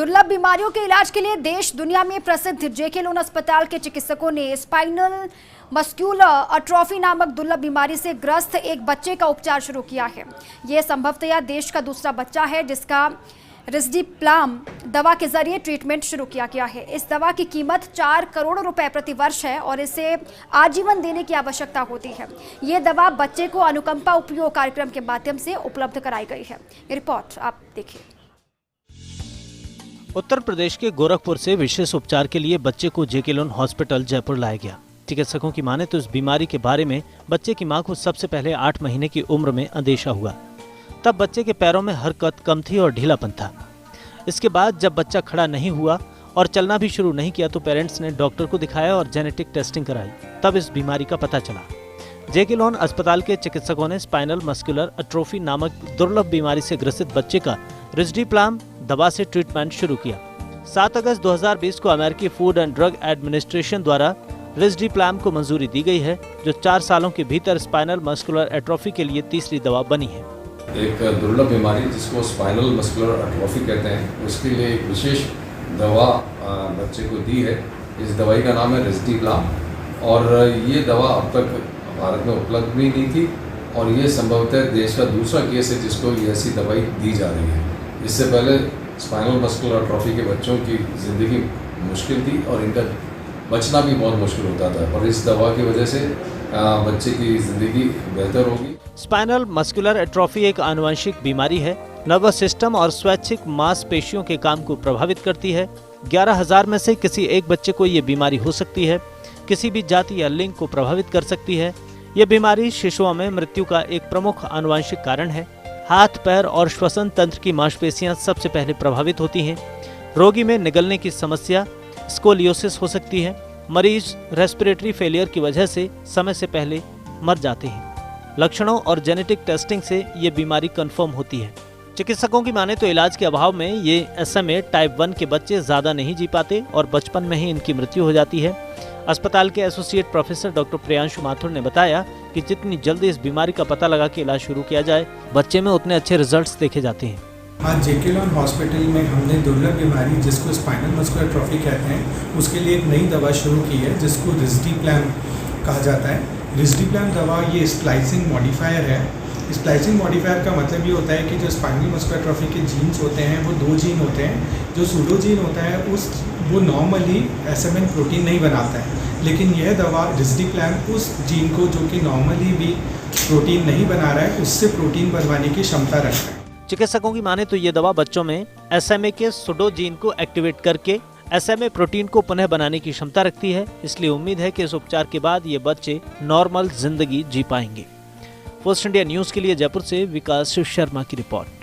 दुर्लभ बीमारियों के इलाज के लिए देश दुनिया में प्रसिद्ध जेके लोन अस्पताल के चिकित्सकों ने स्पाइनल मस्कुलर एट्रोफी नामक दुर्लभ बीमारी से ग्रस्त एक बच्चे का उपचार शुरू किया है। यह संभवतः देश का दूसरा बच्चा है जिसका रिस्डिप्लाम दवा के जरिए ट्रीटमेंट शुरू किया गया है। इस दवा की कीमत 4 करोड़ रुपए प्रति वर्ष है और इसे आजीवन देने की आवश्यकता होती है। ये दवा बच्चे को अनुकंपा उपयोग कार्यक्रम के माध्यम से उपलब्ध कराई गई है। ये रिपोर्ट आप देखिए। उत्तर प्रदेश के गोरखपुर से विशेष उपचार के लिए बच्चे को जेके लोन हॉस्पिटल जयपुर लाया गया। चिकित्सकों की माने तो इस बीमारी के बारे में बच्चे की मां को सबसे पहले 8 महीने की उम्र में अंदेशा हुआ। तब बच्चे के पैरों में हरकत कम थी और ढीलापन था। इसके बाद जब बच्चा खड़ा नहीं हुआ और चलना भी शुरू नहीं किया तो पेरेंट्स ने डॉक्टर को दिखाया और जेनेटिक टेस्टिंग कराई। तब इस बीमारी का पता चला। जेके लोन अस्पताल के चिकित्सकों ने स्पाइनल मस्कुलर एट्रोफी नामक दुर्लभ बीमारी से ग्रसित बच्चे का रिस्डिप्लाम दवा से ट्रीटमेंट शुरू किया। 7 अगस्त 2020 को अमेरिकी फूड एंड ड्रग एडमिनिस्ट्रेशन द्वारा रिस्डिप्लाम को मंजूरी दी गई है, जो 4 सालों के भीतर स्पाइनल मस्कुलर एट्रोफी के लिए तीसरी दवा बनी है। एक दुर्लभ बीमारी जिसको स्पाइनल मस्कुलर एट्रोफी कहते हैं, उसके लिए एक विशेष दवा बच्चे को दी है। इस दवाई का नाम है रिस्डिप्लाम और ये दवा अब तक भारत में उपलब्ध भी नहीं थी और ये संभवतः देश का दूसरा केस है जिसको ये ऐसी दवाई दी जा रही है। इससे पहले स्पाइनल मस्कुलर एट्रोफी के बच्चों की ज़िंदगी मुश्किल थी और इनका बचना भी बहुत मुश्किल होता था, और इस दवा की वजह से बच्चे की ज़िंदगी बेहतर होगी। स्पाइनल मस्कुलर एट्रोफी एक आनुवंशिक बीमारी है। नर्वस सिस्टम और स्वैच्छिक मांसपेशियों के काम को प्रभावित करती है। 11,000 में से किसी एक बच्चे को ये बीमारी हो सकती है। किसी भी जाति या लिंग को प्रभावित कर सकती है। यह बीमारी शिशुओं में मृत्यु का एक प्रमुख आनुवंशिक कारण है। हाथ, पैर और श्वसन तंत्र की मांसपेशियां सबसे पहले प्रभावित होती हैं। रोगी में निगलने की समस्या, स्कोलियोसिस हो सकती है। मरीज रेस्पिरेटरी फेलियर की वजह से समय से पहले मर जाते हैं। लक्षणों और जेनेटिक टेस्टिंग से ये बीमारी कंफर्म होती है। चिकित्सकों की माने तो इलाज के अभाव में ये SMA टाइप 1 के बच्चे ज्यादा नहीं जी पाते और बचपन में ही इनकी मृत्यु हो जाती है। अस्पताल के associate professor doctor Priyanshu Mathur ने बताया कि जितनी जल्दी इस बीमारी का पता लगा के इलाज शुरू किया जाए, बच्चे में उतने अच्छे रिजल्ट्स देखे जाते हैं। आज जेके लोन हॉस्पिटल में हमने दुर्लभ बीमारी जिसको स्पाइनल मस्कुलर एट्रोफी कहते हैं, उसके लिए एक नई दवा शुरू की है जिसको रिस्डिप्लाम कहा जाता है। रिस्डिप्लाम दवा ये स्प्लाइसिंग मॉडिफायर है। स्प्लाइसिंग मॉडिफायर का मतलब ये होता है कि जो स्पाइनल मस्कुलर एट्रोफी के जीन्स होते हैं वो 2 जीन होते हैं। जो सूडो जीन होता है वो नॉर्मली SMN प्रोटीन नहीं बनाता है, लेकिन यह दवा रिस्डिप्लाम उस जीन को जो कि नॉर्मली भी प्रोटीन नहीं बना रहा है उससे प्रोटीन बनवाने की क्षमता रखता है। चिकित्सकों की माने तो ये दवा बच्चों में SMA के सूडो जीन को एक्टिवेट करके SMA प्रोटीन को पुनः बनाने की क्षमता रखती है। इसलिए उम्मीद है कि इस उपचार के बाद ये बच्चे नॉर्मल जिंदगी जी पाएंगे। फर्स्ट इंडिया न्यूज के लिए जयपुर से विकास शर्मा की रिपोर्ट।